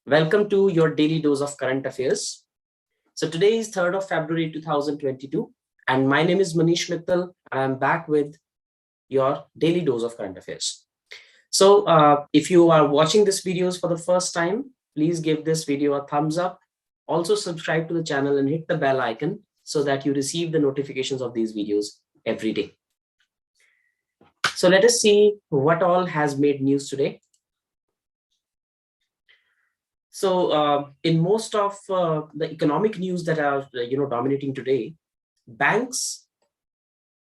Welcome to your daily dose of current affairs. So today is 3rd of February 2022 and my name is Manish Mittal and I'm back with your daily dose of current affairs. So if you are watching this videos for the first time, please give this video a thumbs up. Also subscribe to the channel and hit the bell icon so that you receive the notifications of these videos every day. So let us see what all has made news today. So in most of the economic news that are dominating today, banks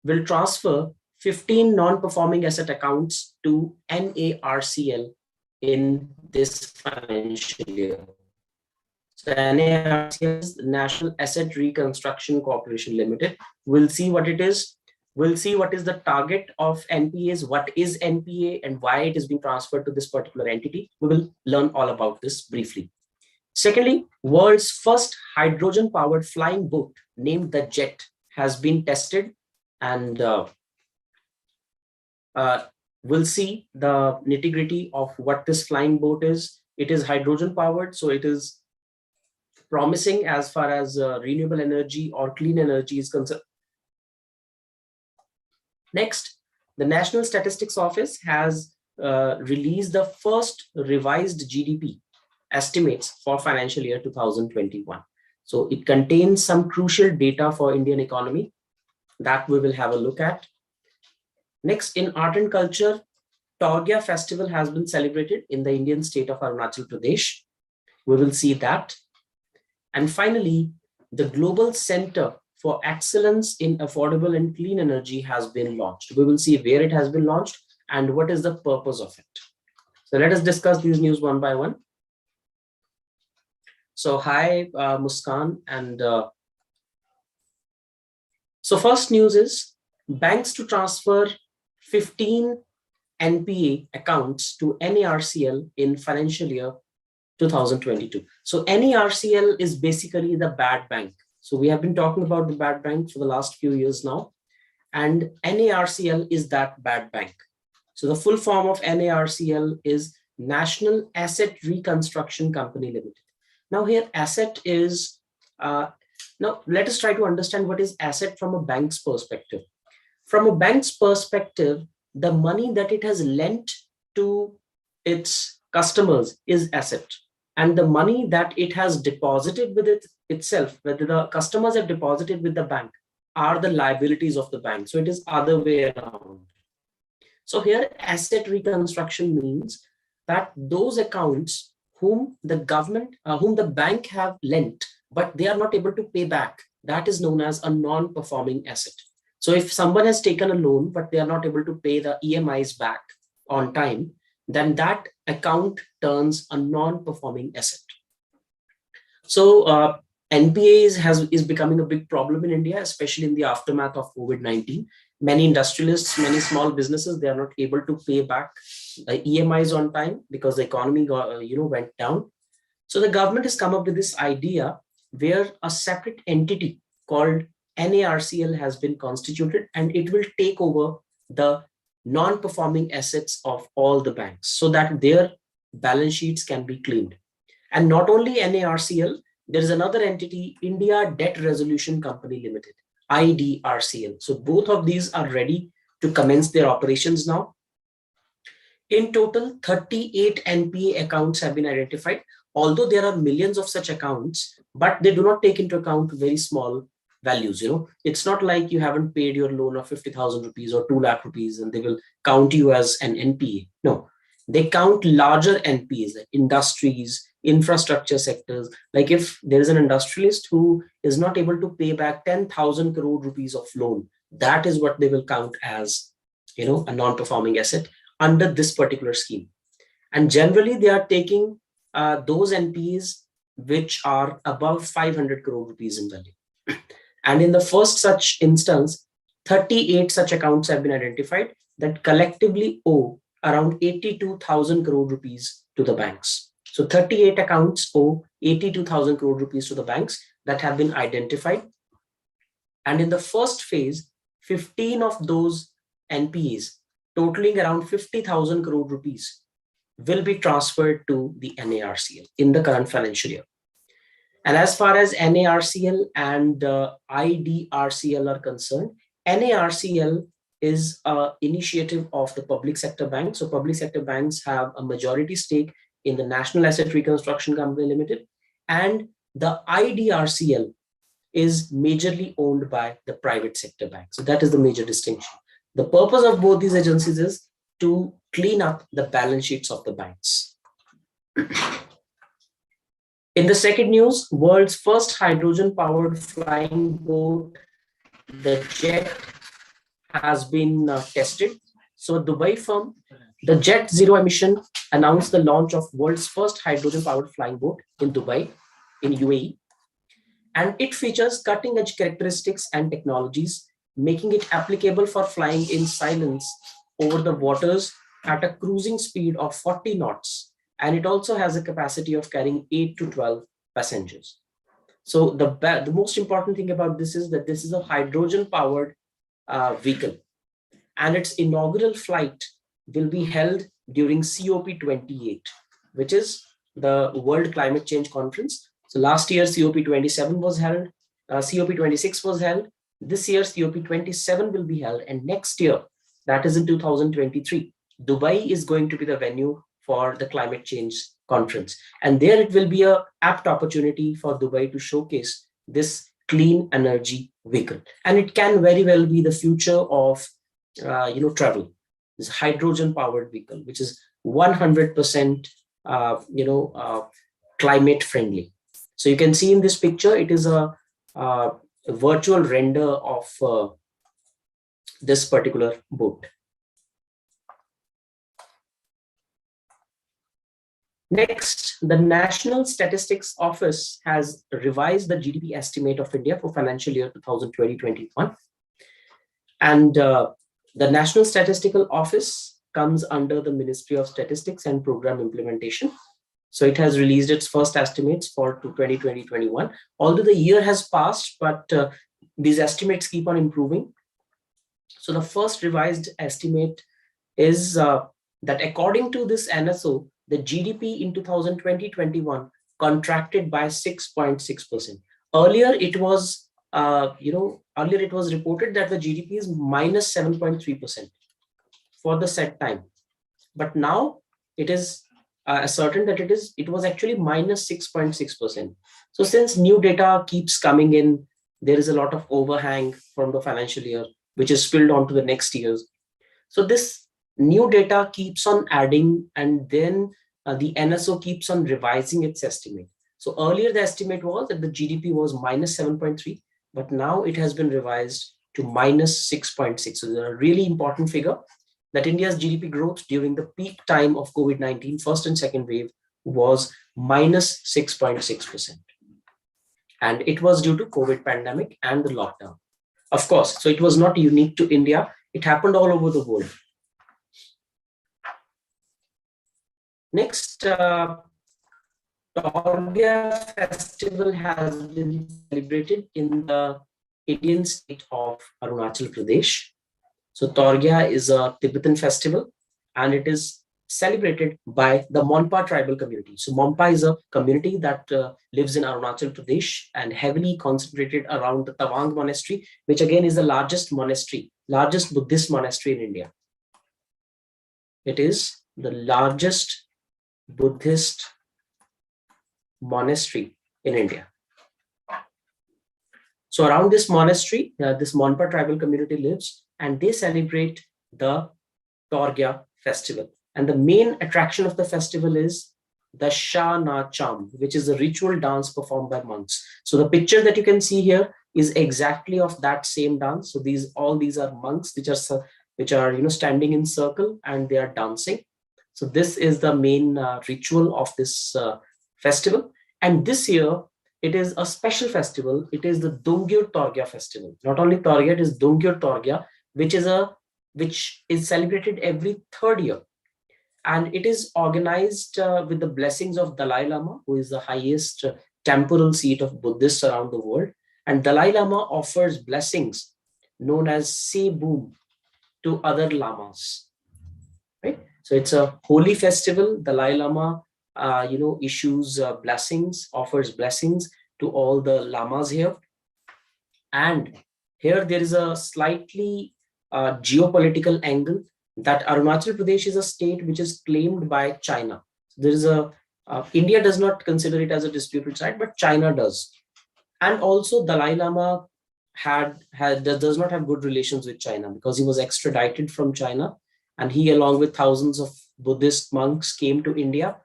will transfer 15 non-performing asset accounts to NARCL in this financial year. So NARCL is National Asset Reconstruction Corporation Limited. We'll see what it is. We'll see what is the target of NPAs, what is NPA and why it is being transferred to this particular entity. We will learn all about this briefly. Secondly, world's first hydrogen-powered flying boat named the Jet has been tested, and we'll see the nitty-gritty of what this flying boat is. It is hydrogen-powered, so it is promising as far as renewable energy or clean energy is concerned. Next, the National Statistics Office has released the first revised GDP estimates for financial year 2021. So it contains some crucial data for Indian economy that we will have a look at. Next, in art and culture, Torgya Festival has been celebrated in the Indian state of Arunachal Pradesh. We will see that. And finally, the Global Center for Excellence in Affordable and Clean Energy has been launched. We will see where it has been launched and what is the purpose of it. So let us discuss these news one by one. So hi, Muskan. And so first news is banks to transfer 15 NPA accounts to NARCL in financial year 2022. So NARCL is basically the bad bank. So we have been talking about the bad bank for the last few years now, and NARCL is that bad bank. So the full form of NARCL is National Asset Reconstruction Company Limited. Now here asset is, now let us try to understand what is asset from a bank's perspective. From a bank's perspective, the money that it has lent to its customers is asset. And the money that it has deposited with it itself, whether the customers have deposited with the bank, are the liabilities of the bank. So it is other way around. So here asset reconstruction means that those accounts whom the government, whom the bank have lent, but they are not able to pay back, that is known as a non-performing asset. So if someone has taken a loan, but they are not able to pay the EMIs back on time, then that account turns a non-performing asset. So NPA is becoming a big problem in India, especially in the aftermath of COVID-19. Many industrialists, many small businesses, they are not able to pay back the EMIs on time because the economy went down. So the government has come up with this idea where a separate entity called NARCL has been constituted, and it will take over the non-performing assets of all the banks so that their balance sheets can be cleaned. And not only NARCL, there is another entity, India Debt Resolution Company Limited, IDRCL. So both of these are ready to commence their operations now. In total, 38 NPA accounts have been identified, although there are millions of such accounts, but they do not take into account very small values. It's not like you haven't paid your loan of 50,000 rupees or 2 lakh rupees and they will count you as an NPA. No, they count larger NPAs, like industries, infrastructure sectors. Like if there is an industrialist who is not able to pay back 10,000 crore rupees of loan, that is what they will count as, a non-performing asset under this particular scheme. And generally they are taking those NPAs which are above 500 crore rupees in value. And in the first such instance, 38 such accounts have been identified that collectively owe around 82,000 crore rupees to the banks. So 38 accounts owe 82,000 crore rupees to the banks that have been identified. And in the first phase, 15 of those NPAs totaling around 50,000 crore rupees will be transferred to the NARCL in the current financial year. And as far as NARCL and IDRCL are concerned, NARCL is an initiative of the public sector banks. So public sector banks have a majority stake in the National Asset Reconstruction Company Limited, and the IDRCL is majorly owned by the private sector bank. So that is the major distinction. The purpose of both these agencies is to clean up the balance sheets of the banks. In the second news, world's first hydrogen-powered flying boat, the Jet, has been tested. So Dubai firm, the Jet Zero Emission, announced the launch of world's first hydrogen-powered flying boat in Dubai, in UAE. And it features cutting-edge characteristics and technologies, making it applicable for flying in silence over the waters at a cruising speed of 40 knots. And it also has a capacity of carrying 8 to 12 passengers. So the most important thing about this is that this is a hydrogen-powered vehicle, and its inaugural flight will be held during COP28, which is the World Climate Change Conference. So last year COP27 was held, COP26 was held. This year COP27 will be held, and next year, that is in 2023, Dubai is going to be the venue for the climate change conference. And there it will be an apt opportunity for Dubai to showcase this clean energy vehicle. And it can very well be the future of travel, this hydrogen powered vehicle, which is 100% climate friendly. So you can see in this picture, it is a virtual render of this particular boat. Next, the National Statistics Office has revised the GDP estimate of India for financial year 2020-21. And the National Statistical Office comes under the Ministry of Statistics and Program Implementation. So it has released its first estimates for 2020-21. Although the year has passed, but these estimates keep on improving. So the first revised estimate is that according to this NSO, the GDP in 2020-21 contracted by 6.6%. Earlier it was, reported that the GDP is minus 7.3% for the set time, but now it is ascertained that it was actually minus 6.6%. So since new data keeps coming in, there is a lot of overhang from the financial year, which is spilled onto the next years. So this new data keeps on adding, and then the NSO keeps on revising its estimate. So earlier the estimate was that the GDP was minus 7.3, but now it has been revised to minus 6.6. So there's a really important figure that India's GDP growth during the peak time of COVID-19, first and second wave, was minus 6.6%. And it was due to COVID pandemic and the lockdown. Of course, so it was not unique to India. It happened all over the world. Next, Torgya Festival has been celebrated in the Indian state of Arunachal Pradesh. So Torgya is a Tibetan festival, and it is celebrated by the Monpa tribal community. So Monpa is a community that lives in Arunachal Pradesh and heavily concentrated around the Tawang monastery, which again is the largest Buddhist monastery in India. It is the largest Buddhist monastery in India. So around this monastery, this Monpa tribal community lives, and they celebrate the Torgya Festival. And the main attraction of the festival is the Sha Na Cham, which is a ritual dance performed by monks. So the picture that you can see here is exactly of that same dance. So all these are monks which are standing in circle and they are dancing. So this is the main ritual of this festival. And this year, it is a special festival. It is the Dungyur Torgya Festival. Not only Torgya, it is Dungyur Torgya, which is celebrated every third year. And it is organized with the blessings of Dalai Lama, who is the highest temporal seat of Buddhists around the world. And Dalai Lama offers blessings known as Se Boom to other lamas. Right? So it's a holy festival. Dalai Lama, issues blessings, offers blessings to all the lamas here. And here there is a slightly geopolitical angle that Arunachal Pradesh is a state which is claimed by China. There is a India does not consider it as a disputed site, but China does. And also Dalai Lama does not have good relations with China because he was extradited from China, and he, along with thousands of Buddhist monks, came to India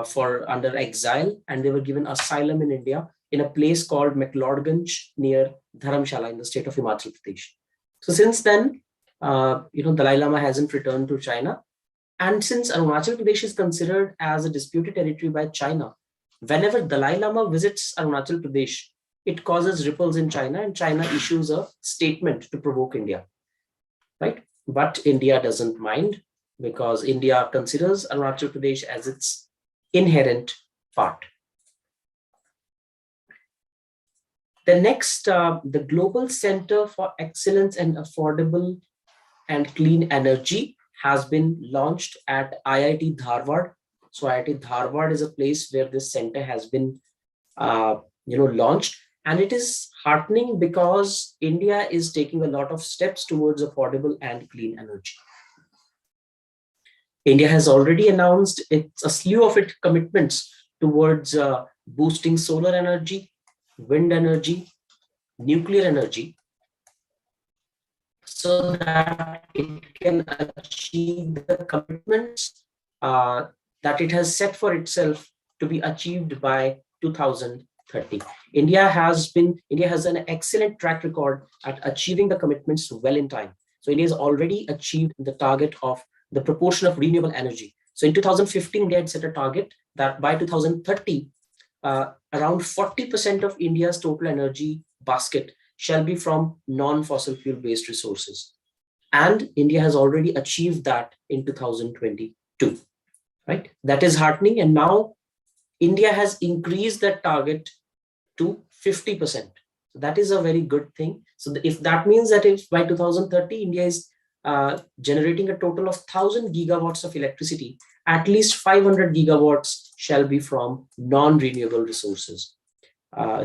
for under exile, and they were given asylum in India in a place called McLeodganj near Dharamshala in the state of Himachal Pradesh. So since then, Dalai Lama hasn't returned to China, and since Arunachal Pradesh is considered as a disputed territory by China, whenever Dalai Lama visits Arunachal Pradesh, it causes ripples in China, and China issues a statement to provoke India, right? But India doesn't mind because India considers Arunachal Pradesh as its inherent part. The next, the Global Center for Excellence in Affordable and Clean Energy has been launched at IIT Dharwad. So IIT Dharwad is a place where this center has been, launched. And it is heartening because India is taking a lot of steps towards affordable and clean energy. India has already announced a slew of its commitments towards boosting solar energy, wind energy, nuclear energy, so that it can achieve the commitments that it has set for itself to be achieved by 2030. India has an excellent track record at achieving the commitments well in time. So India has already achieved the target of the proportion of renewable energy. So in 2015, India had set a target that by 2030, around 40% of India's total energy basket shall be from non-fossil fuel based resources. And India has already achieved that in 2022, right? That is heartening. And now India has increased that target to 50%. So that is a very good thing. So if that means that if by 2030, India is generating a total of 1,000 gigawatts of electricity, at least 500 gigawatts shall be from non-renewable resources, for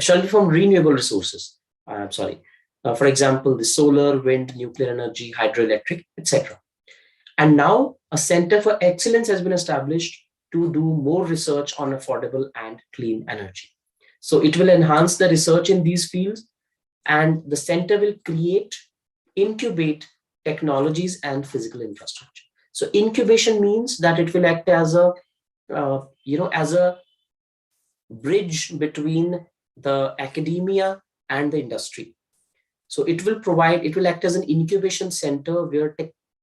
example, the solar, wind, nuclear energy, hydroelectric, etc. And now a Center for Excellence has been established to do more research on affordable and clean energy. So it will enhance the research in these fields, and the center will incubate technologies and physical infrastructure. So incubation means that it will act as a bridge between the academia and the industry. So it will act as an incubation center where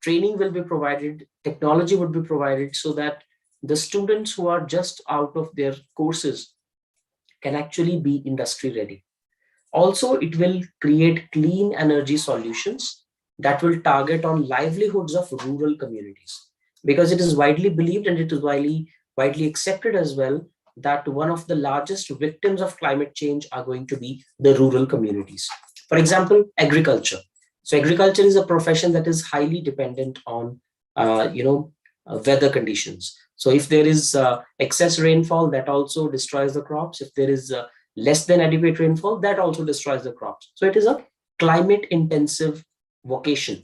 training will be provided, technology would be provided, so that the students who are just out of their courses can actually be industry ready. Also, it will create clean energy solutions that will target on livelihoods of rural communities, because it is widely believed and it is widely accepted as well that one of the largest victims of climate change are going to be the rural communities. For example, agriculture. So agriculture is a profession that is highly dependent on weather conditions. So if there is excess rainfall, that also destroys the crops. If there is less than adequate rainfall, that also destroys the crops. So it is a climate intensive vocation.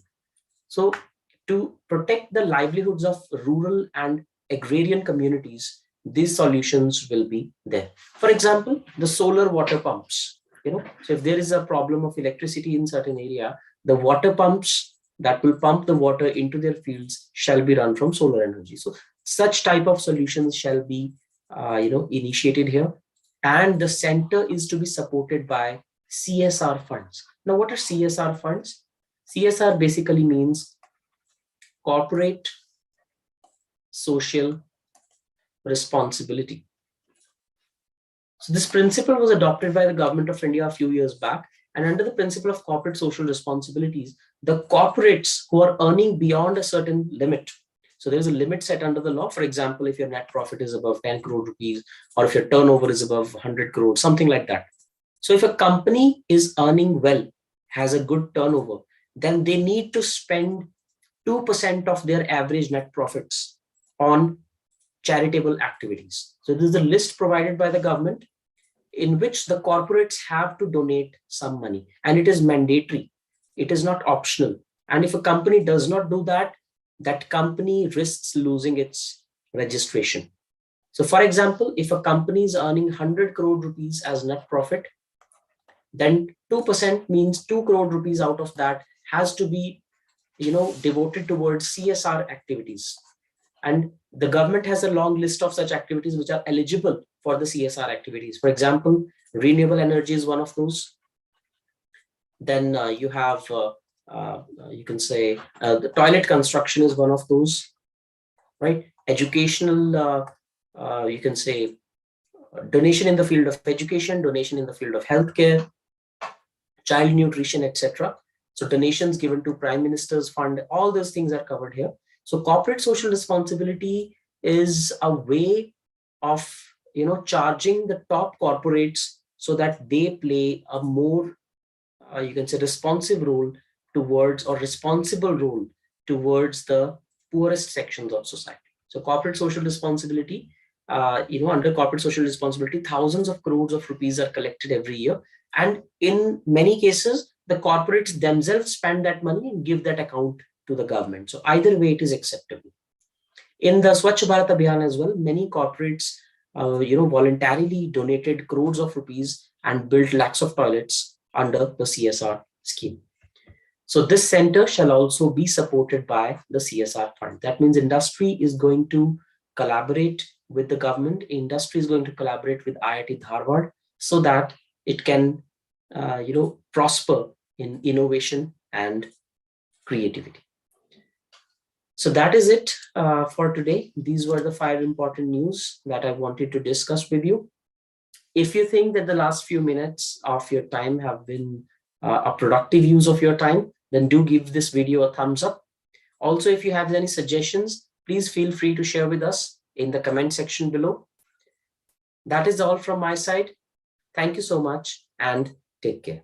So to protect the livelihoods of rural and agrarian communities, these solutions will be there. For example, the solar water pumps. So if there is a problem of electricity in certain area, the water pumps that will pump the water into their fields shall be run from solar energy. So such type of solutions shall be initiated here, and the center is to be supported by CSR funds. Now, what are CSR funds? CSR basically means corporate social responsibility. So this principle was adopted by the government of India a few years back, and under the principle of corporate social responsibilities, the corporates who are earning beyond a certain limit. So there's a limit set under the law. For example, if your net profit is above 10 crore rupees, or if your turnover is above 100 crore, something like that. So if a company is earning well, has a good turnover, then they need to spend 2% of their average net profits on charitable activities. So this is a list provided by the government in which the corporates have to donate some money, and it is mandatory. It is not optional. And if a company does not do that, that company risks losing its registration. So for example, if a company is earning 100 crore rupees as net profit, then 2% means 2 crore rupees out of that has to be devoted towards CSR activities. And the government has a long list of such activities which are eligible for the CSR activities. For example, renewable energy is one of those. Then you have, you can say, the toilet construction is one of those, right? Educational, you can say, donation in the field of education, donation in the field of healthcare, child nutrition, etc. So donations given to Prime Minister's Fund, all those things are covered here. So corporate social responsibility is a way of charging the top corporates so that they play a more you can say responsive role towards, or responsible role towards, the poorest sections of society. So corporate social responsibility, under corporate social responsibility, thousands of crores of rupees are collected every year, and in many cases the corporates themselves spend that money and give that account to the government. So either way, it is acceptable. In the Swachh Bharat Abhiyan as well, many corporates, voluntarily donated crores of rupees and built lakhs of toilets under the CSR scheme. So this center shall also be supported by the CSR fund. That means industry is going to collaborate with the government. Industry is going to collaborate with IIT Dharwad so that it can, prosper in innovation and creativity. So that is it for today. These were the 5 important news that I wanted to discuss with you. If you think that the last few minutes of your time have been a productive use of your time, then do give this video a thumbs up. Also, if you have any suggestions, please feel free to share with us in the comment section below. That is all from my side. Thank you so much and take care.